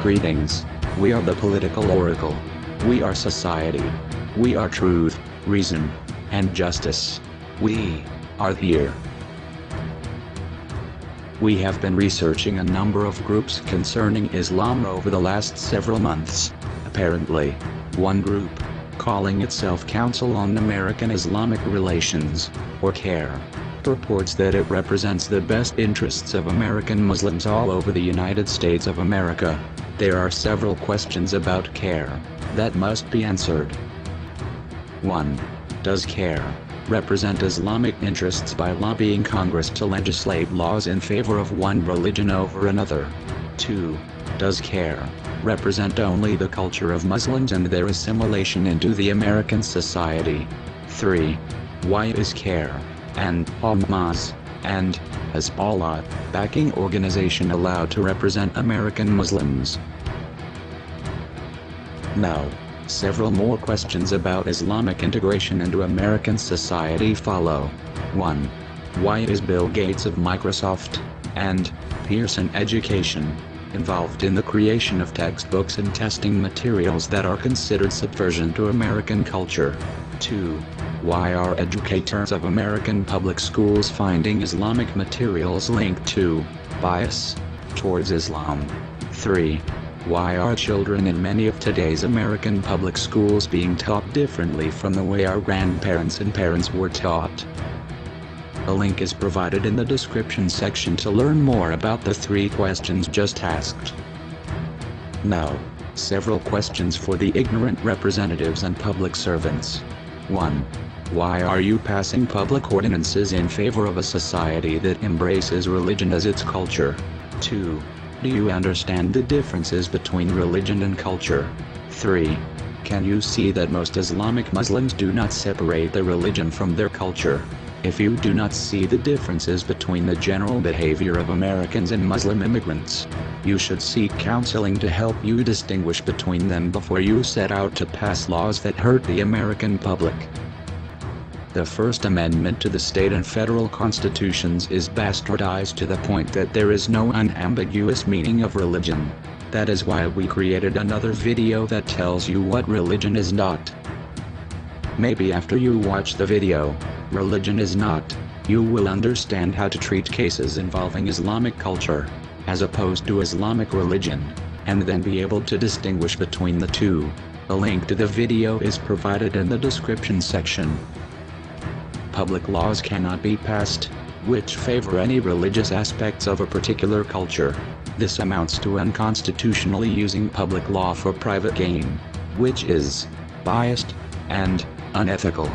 Greetings. We are the political oracle. We are society. We are truth, reason, and justice. We are here. We have been researching a number of groups concerning Islam over the last several months. Apparently, one group, calling itself Council on American Islamic Relations, or CAIR, purports that it represents the best interests of American Muslims all over the United States of America. There are several questions about CAIR that must be answered. 1. Does CAIR represent Islamic interests by lobbying Congress to legislate laws in favor of one religion over another? 2. Does CAIR represent only the culture of Muslims and their assimilation into the American society? 3. Why is CAIR and Hamas and Hezbollah backing organization allowed to represent American Muslims? Now, several more questions about Islamic integration into American society follow. 1. Why is Bill Gates of Microsoft and Pearson Education involved in the creation of textbooks and testing materials that are considered subversion to American culture? 2. Why are educators of American public schools finding Islamic materials linked to bias towards Islam? 3. Why are children in many of today's American public schools being taught differently from the way our grandparents and parents were taught? A link is provided in the description section to learn more about the 3 questions just asked. Now, several questions for the ignorant representatives and public servants. 1. Why are you passing public ordinances in favor of a society that embraces religion as its culture? 2. Do you understand the differences between religion and culture? 3. Can you see that most Islamic Muslims do not separate their religion from their culture? If you do not see the differences between the general behavior of Americans and Muslim immigrants, you should seek counseling to help you distinguish between them before you set out to pass laws that hurt the American public. The First Amendment to the state and federal constitutions is bastardized to the point that there is no unambiguous meaning of religion. That is why we created another video that tells you what religion is not. Maybe after you watch the video, religion is not, you will understand how to treat cases involving Islamic culture, as opposed to Islamic religion, and then be able to distinguish between the two. A link to the video is provided in the description section. Public laws cannot be passed which favor any religious aspects of a particular culture. This amounts to unconstitutionally using public law for private gain, which is biased and unethical.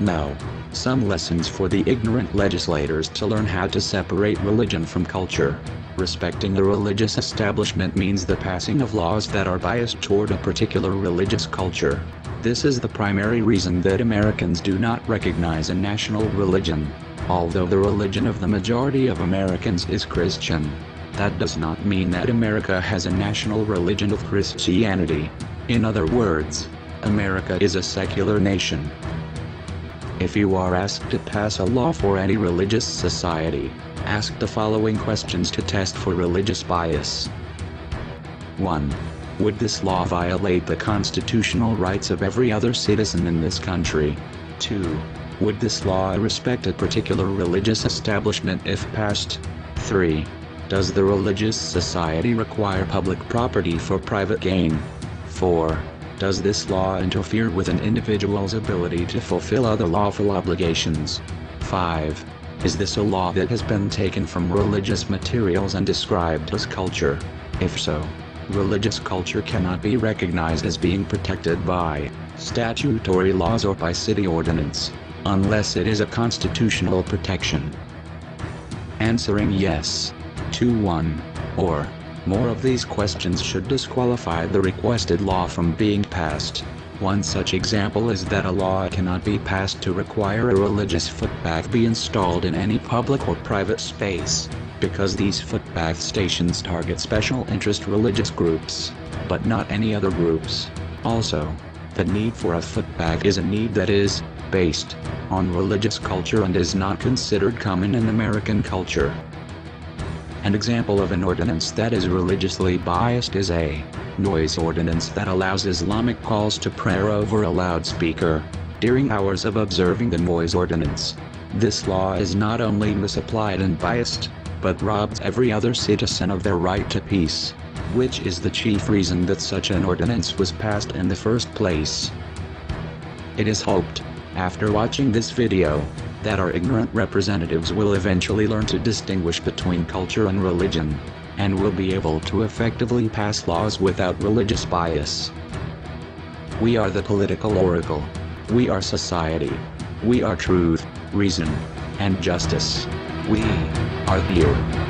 Now, some lessons for the ignorant legislators to learn how to separate religion from culture. Respecting the religious establishment means the passing of laws that are biased toward a particular religious culture. This is the primary reason that Americans do not recognize a national religion. Although the religion of the majority of Americans is Christian, that does not mean that America has a national religion of Christianity. In other words, America is a secular nation. If you are asked to pass a law for any religious society, ask the following questions to test for religious bias. 1. Would this law violate the constitutional rights of every other citizen in this country? 2. Would this law respect a particular religious establishment if passed? 3. Does the religious society require public property for private gain? 4. Does this law interfere with an individual's ability to fulfill other lawful obligations? 5. Is this a law that has been taken from religious materials and described as culture? If so, religious culture cannot be recognized as being protected by statutory laws or by city ordinance, unless it is a constitutional protection. Answering yes to one or more of these questions should disqualify the requested law from being passed. One such example is that a law cannot be passed to require a religious footpath be installed in any public or private space, because these footpath stations target special interest religious groups, but not any other groups. Also, the need for a footpath is a need that is based on religious culture and is not considered common in American culture. An example of an ordinance that is religiously biased is a noise ordinance that allows Islamic calls to prayer over a loudspeaker during hours of observing the noise ordinance. This law is not only misapplied and biased, but robs every other citizen of their right to peace, which is the chief reason that such an ordinance was passed in the first place. It is hoped, after watching this video, that our ignorant representatives will eventually learn to distinguish between culture and religion, and will be able to effectively pass laws without religious bias. We are the political oracle. We are society. We are truth, reason, and justice. We are here.